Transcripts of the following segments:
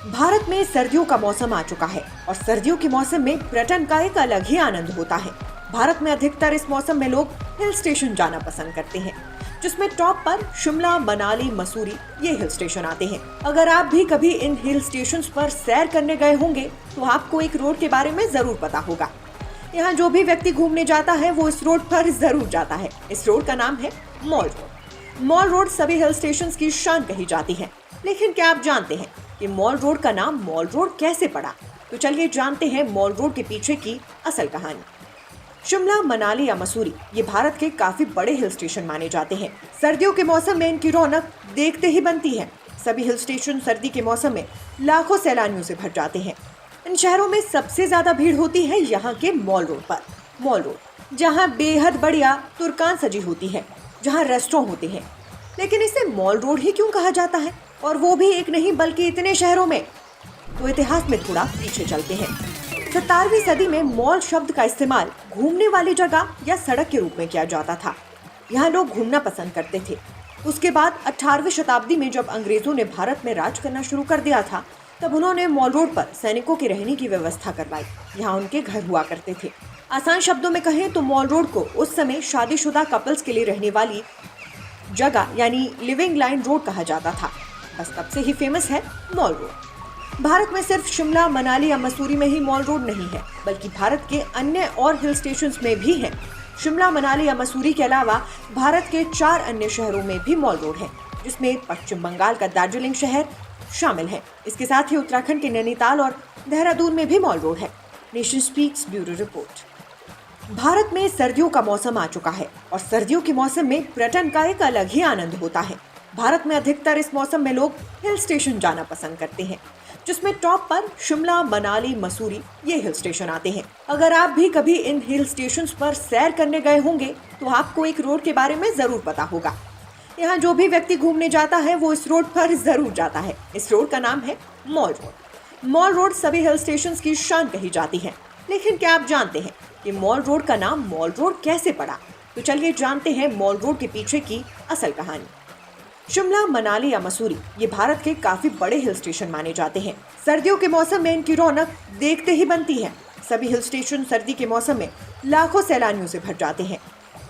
भारत में सर्दियों का मौसम आ चुका है और सर्दियों के मौसम में पर्यटन का एक अलग ही आनंद होता है। भारत में अधिकतर इस मौसम में लोग हिल स्टेशन जाना पसंद करते हैं, जिसमें टॉप पर शिमला, मनाली, मसूरी ये हिल स्टेशन आते हैं। अगर आप भी कभी इन हिल स्टेशन पर सैर करने गए होंगे तो आपको एक रोड के बारे में जरूर पता होगा। यहाँ जो भी व्यक्ति घूमने जाता है वो इस रोड पर जरूर जाता है। इस रोड का नाम है मॉल रोड। मॉल रोड सभी हिल स्टेशन की शान कही जाती है। लेकिन क्या आप जानते हैं कि मॉल रोड का नाम मॉल रोड कैसे पड़ा? तो चलिए जानते हैं मॉल रोड के पीछे की असल कहानी। शिमला, मनाली या मसूरी ये भारत के काफी बड़े हिल स्टेशन माने जाते हैं। सर्दियों के मौसम में इनकी रौनक देखते ही बनती है। सभी हिल स्टेशन सर्दी के मौसम में लाखों सैलानियों से भर जाते हैं। इन शहरों में सबसे ज्यादा भीड़ होती है यहाँ के मॉल रोड पर। मॉल रोड जहाँ बेहद बढ़िया तुर्कान सजी होती है, जहाँ रेस्टोरेंट होते हैं। लेकिन इसे मॉल रोड ही क्यों कहा जाता है, और वो भी एक नहीं बल्कि इतने शहरों में? तो इतिहास में थोड़ा पीछे चलते हैं। 17वीं सदी में मॉल शब्द का इस्तेमाल घूमने वाली जगह या सड़क के रूप में किया जाता था। यहाँ लोग घूमना पसंद करते थे। उसके बाद 18वीं शताब्दी में जब अंग्रेजों ने भारत में राज करना शुरू कर दिया था, तब उन्होंने मॉल रोड पर सैनिकों के रहने की व्यवस्था करवाई। यहाँ उनके घर हुआ करते थे। आसान शब्दों में कहें तो मॉल रोड को उस समय शादीशुदा कपल्स के लिए रहने वाली जगह यानी लिविंग लाइन रोड कहा जाता था। बस तब से ही फेमस है मॉल रोड। भारत में सिर्फ शिमला, मनाली या मसूरी में ही मॉल रोड नहीं है, बल्कि भारत के अन्य और हिल स्टेशंस में भी है। शिमला, मनाली या मसूरी के अलावा भारत के 4 अन्य शहरों में भी मॉल रोड है, जिसमें पश्चिम बंगाल का दार्जिलिंग शहर शामिल है। इसके साथ ही उत्तराखंड के नैनीताल और देहरादून में भी मॉल रोड है। Nation speaks bureau report. Bharat में सर्दियों का मौसम आ चुका है और सर्दियों के मौसम में पर्यटन का एक अलग ही आनंद होता है। भारत में अधिकतर इस मौसम में लोग हिल स्टेशन जाना पसंद करते हैं, जिसमें टॉप पर शिमला, मनाली, मसूरी ये हिल स्टेशन आते हैं। अगर आप भी कभी इन हिल स्टेशन पर सैर करने गए होंगे तो आपको एक रोड के बारे में जरूर पता होगा। यहाँ जो भी व्यक्ति घूमने जाता है वो इस रोड पर जरूर जाता है। इस रोड का नाम है मॉल रोड। मॉल रोड सभी हिल स्टेशन की शान कही जाती है। लेकिन क्या आप जानते हैं कि मॉल रोड का नाम मॉल रोड कैसे पड़ा? तो चलिए जानते हैं मॉल रोड के पीछे की असल कहानी। शिमला, मनाली या मसूरी ये भारत के काफी बड़े हिल स्टेशन माने जाते हैं। सर्दियों के मौसम में इनकी रौनक देखते ही बनती है। सभी हिल स्टेशन सर्दी के मौसम में लाखों सैलानियों से भर जाते हैं।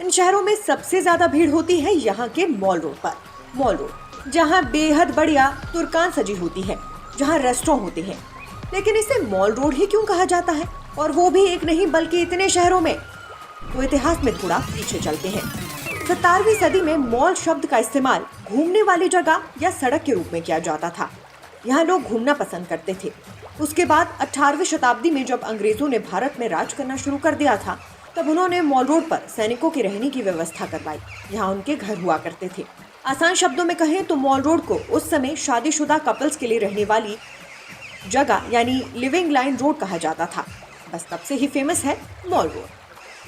इन शहरों में सबसे ज्यादा भीड़ होती है यहाँ के मॉल रोड पर। मॉल रोड जहाँ बेहद बढ़िया तुर्कान सजी होती है, जहाँ रेस्टोरेंट होते हैं। लेकिन इसे मॉल रोड ही क्यों कहा जाता है, और वो भी एक नहीं बल्कि इतने शहरों में? तो इतिहास में थोड़ा पीछे चलते हैं। 17वीं सदी में मॉल शब्द का इस्तेमाल घूमने वाली जगह या सड़क के रूप में किया जाता था। यहाँ लोग घूमना पसंद करते थे। उसके बाद 18वीं शताब्दी में जब अंग्रेजों ने भारत में राज करना शुरू कर दिया था, तब उन्होंने मॉल रोड पर सैनिकों के रहने की व्यवस्था करवाई। यहाँ उनके घर हुआ करते थे। आसान शब्दों में कहें तो मॉल रोड को उस समय शादीशुदा कपल्स के लिए रहने वाली जगह यानी लिविंग लाइन रोड कहा जाता था। बस तब से ही फेमस है मॉल रोड।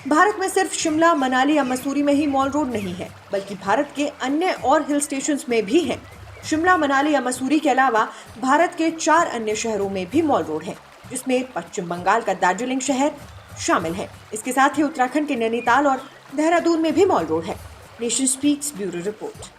भारत में सिर्फ शिमला, मनाली या मसूरी में ही मॉल रोड नहीं है, बल्कि भारत के अन्य और हिल स्टेशंस में भी है। शिमला, मनाली या मसूरी के अलावा भारत के 4 अन्य शहरों में भी मॉल रोड है, जिसमें पश्चिम बंगाल का दार्जिलिंग शहर शामिल है। इसके साथ ही उत्तराखंड के नैनीताल और देहरादून में भी मॉल रोड है। Nation speaks bureau report.